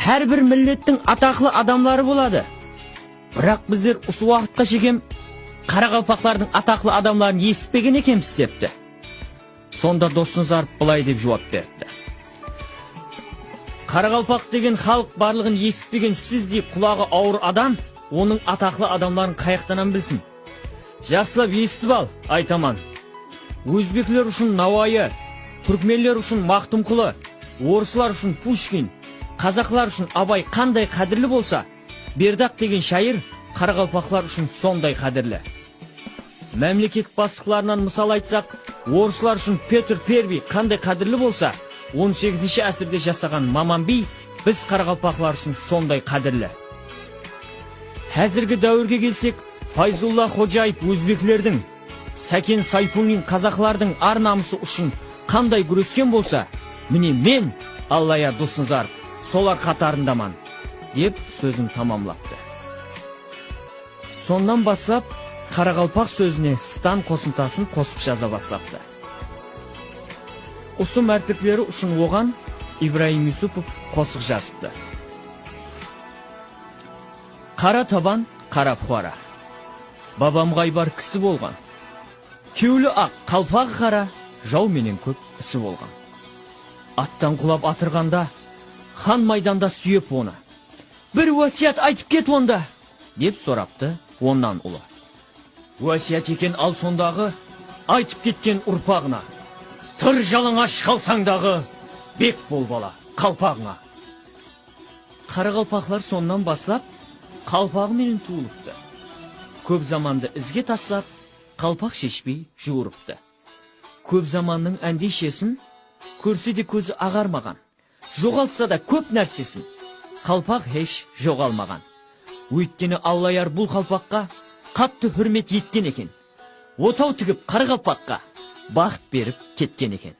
Her bir milletin ataklı adamları buladı. Bırak bizler usu vaqtqa şekem Qaraqalpaqlardın ataklı adamlarını esitpegen ekemiz depti. Sonda dostunuz arıp bulay dep jogap berdi. Qaraqalpaq degen halk barlığın esitpegen sizdey kulağı ağır adam, onun ataklı adamların kayıktanan bilsin. Жақсылап esitip al, aytaman. Өзбекler үшін Навайы, Түркменлер үшін Мақтумқұлы, орысылар үшін Пушкин, қазақлар үшін Абай қандай қадірлі болса, Бердақ деген шайыр Қарақалпақлар үшін сондай қадірлі. Мемлекет бастықтарынан мысал айтсақ, орысылар үшін Петр Первый қандай қадірлі болса, 18-ші әсірде жасаған Маман би біз Қарақалпақлар үшін сондай қадірлі. Әзіргі дәуірге келсек, Файзулла Ходжаев өзбеклердің, Сәкен Сайфуллин қазақлардың ар намысы үшін қандай күрескен болса, міне мен Аллая Досынзаров солар қатарындаман, деп сөзін тамамлапты. Сондан бастап Қарақалпақ сөзіне стан қосымтасын қосып жаза бастапты. Осы мәртеплері үшін оған Ибраим Юсупов қосық жазыпты. Қара табан, қара бұқара. Бабам ғайбар кісі болған. Кеулі ақ қалпағы қара, жау менен көп ісі болған. Аттан құлап атырғанда, хан майданда сүйеп оны. Бір уәсият айтып кет онда, деп сорапты оннан ұлы. Уәсият екен ал сондағы, айтып кеткен ұрпағына. Тыр жалаңаш қалсаңдағы, бек бол бала қалпағына. Қарақалпақлар соннан бастап, қалпағы менен туылыпты. Көп заманды ізге тассап, қалпақ шешпей жуырыпты. Көп заманның әндешесін, көрсе де көзі ағармаған. Жоғалтса да көп нәрсесін, қалпақ еш жоғалмаған. Өйткені Аллаяр бұл қалпаққа қатты хүрмет еткен екен. Отау тігіп Қарақалпаққа бақыт беріп кеткен екен.